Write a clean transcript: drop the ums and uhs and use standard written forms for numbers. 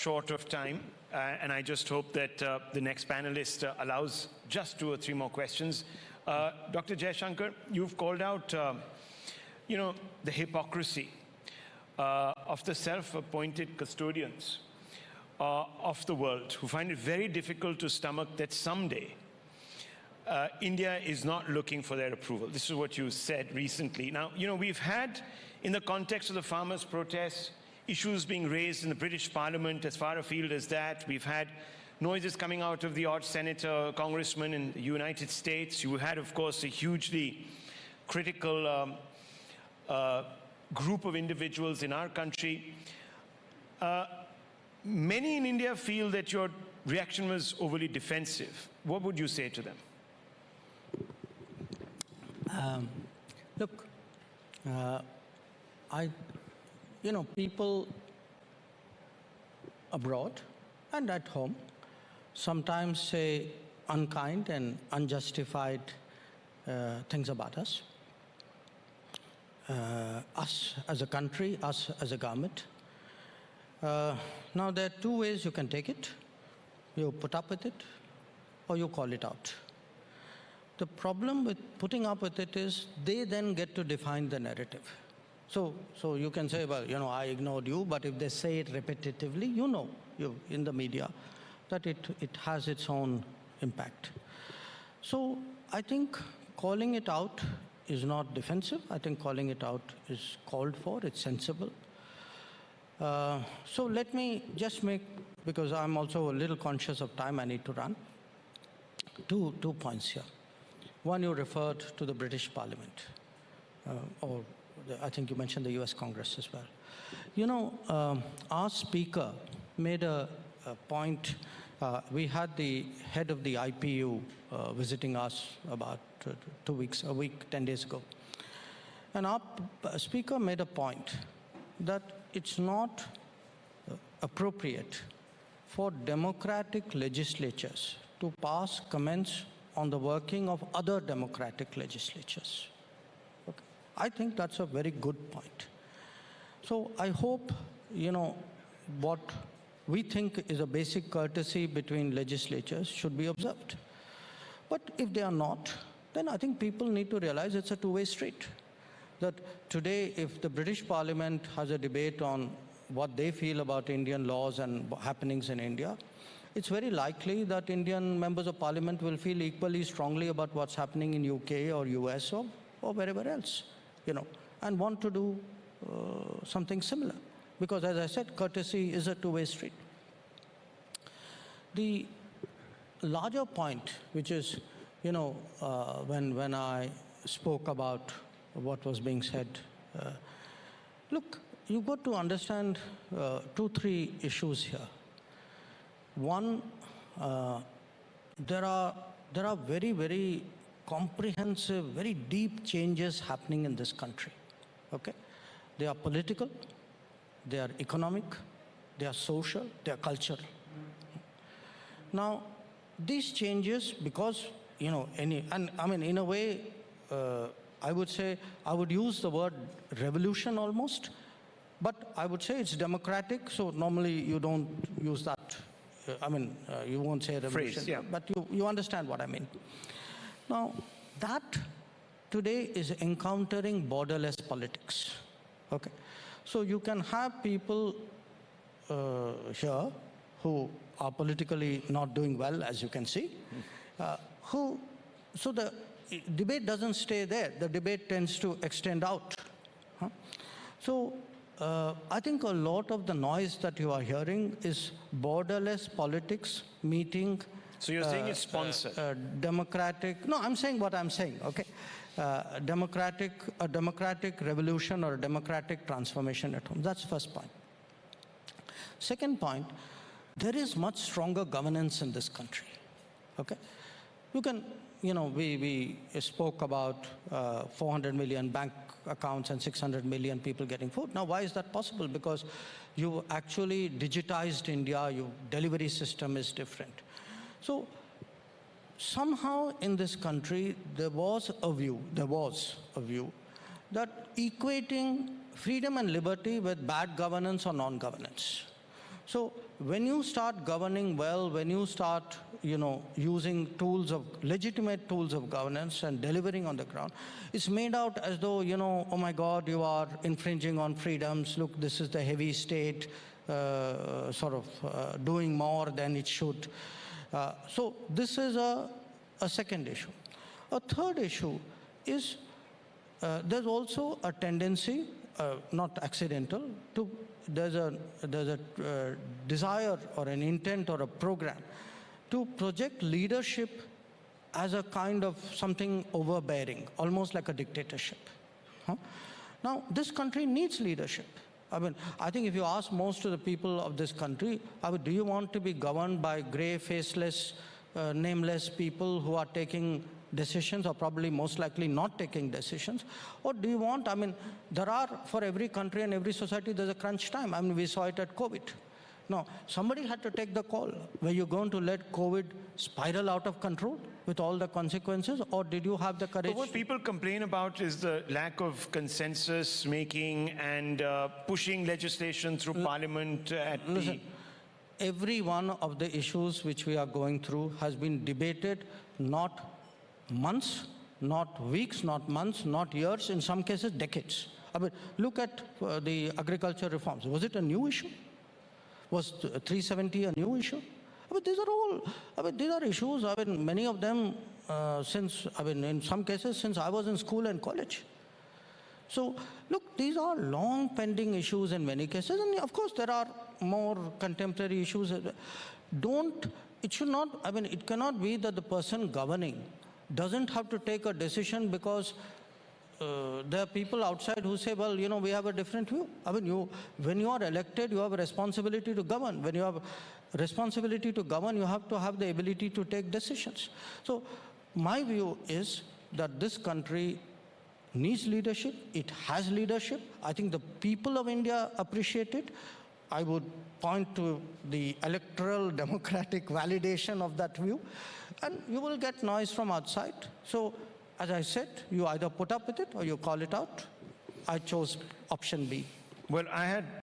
short of time, and I just hope that the next panelist allows just 2 or 3 more questions. Dr. Jaishankar, you've called out, the hypocrisy of the self-appointed custodians of the world, who find it very difficult to stomach that someday India is not looking for their approval. This is what you said recently. Now, we've had, in the context of the farmers' protests, issues being raised in the British Parliament as far afield as that. We've had noises coming out of the odd senator, congressman in the United States. You had, of course, a hugely critical group of individuals in our country. Many in India feel that your reaction was overly defensive. What would you say to them? Look, people abroad and at home sometimes say unkind and unjustified things about us. Us as a country, us as a government. Now, there are 2 ways you can take it. You put up with it, or you call it out. The problem with putting up with it is they then get to define the narrative. So you can say, well, I ignored you, but if they say it repetitively, in the media, that it has its own impact. So I think calling it out is not defensive. I think calling it out is called for, it's sensible. So let me just make, because I'm also a little conscious of time, I need to run, two points here. One, you referred to the British Parliament, I think you mentioned the US Congress as well. Our speaker made a point. We had the head of the IPU visiting us about 2 weeks, a week, 10 days ago. And our speaker made a point that it's not appropriate for democratic legislatures to pass comments on the working of other democratic legislatures. Okay. I think that's a very good point. So I hope, what we think is a basic courtesy between legislatures should be observed. But if they are not, then I think people need to realize it's a 2-way street. That today, if the British Parliament has a debate on what they feel about Indian laws and happenings in India, it's very likely that Indian members of Parliament will feel equally strongly about what's happening in UK or US or wherever else, and want to do something similar. Because as I said, courtesy is a 2-way street. The larger point, which is, when I spoke about what was being said, look, you've got to understand 2-3 issues here. One, there are very, very comprehensive, very deep changes happening in this country. Okay? They are political, they are economic, they are social, they are cultural. Now, these changes, because, in a way, I would say, I would use the word revolution almost, but I would say it's democratic, so normally you don't use that. You won't say revolution, phrase, yeah. But you understand what I mean. Now, that today is encountering borderless politics. Okay? So you can have people here who are politically not doing well, as you can see, so the debate doesn't stay there. The debate tends to extend out. So I think a lot of the noise that you are hearing is borderless politics meeting. So you're saying it's sponsored? Democratic. No, I'm saying what I'm saying, okay? A democratic revolution or a democratic transformation at home. That's the first point. Second point, there is much stronger governance in this country, okay? You can, we spoke about 400 million bank accounts and 600 million people getting food. Now, why is that possible? Because you actually digitized India, your delivery system is different. So somehow in this country, there was a view that equating freedom and liberty with bad governance or non-governance. So when you start governing well, when you start, using legitimate tools of governance and delivering on the ground, it's made out as though, oh my God, you are infringing on freedoms. Look, this is the heavy state doing more than it should. So this is a second issue. A third issue is there's also a tendency, not accidental, there's a desire or an intent or a program to project leadership as a kind of something overbearing, almost like a dictatorship. Now, this country needs leadership. I think if you ask most of the people of this country, do you want to be governed by grey, faceless, nameless people who are taking decisions, or probably most likely not taking decisions? Or do you want, there are, for every country and every society, there's a crunch time. We saw it at COVID. No, somebody had to take the call. Were you going to let COVID spiral out of control with all the consequences, or did you have the courage? But what people complain about is the lack of consensus making and pushing legislation through Parliament Listen, every one of the issues which we are going through has been debated, not months, not weeks, not months, not years, in some cases decades. Look at the agriculture reforms. Was it a new issue? Was 370 a new issue? These are all, these are issues, many of them in some cases since I was in school and college. So, look, these are long pending issues in many cases, and of course there are more contemporary issues. It should not, it cannot be that the person governing doesn't have to take a decision because there are people outside who say, well, we have a different view. When you are elected, you have a responsibility to govern. When you have responsibility to govern, you have to have the ability to take decisions. So my view is that this country needs leadership. It has leadership. I think the people of India appreciate it. I would point to the electoral democratic validation of that view. And you will get noise from outside. So, as I said, you either put up with it or you call it out. I chose option B. Well, I had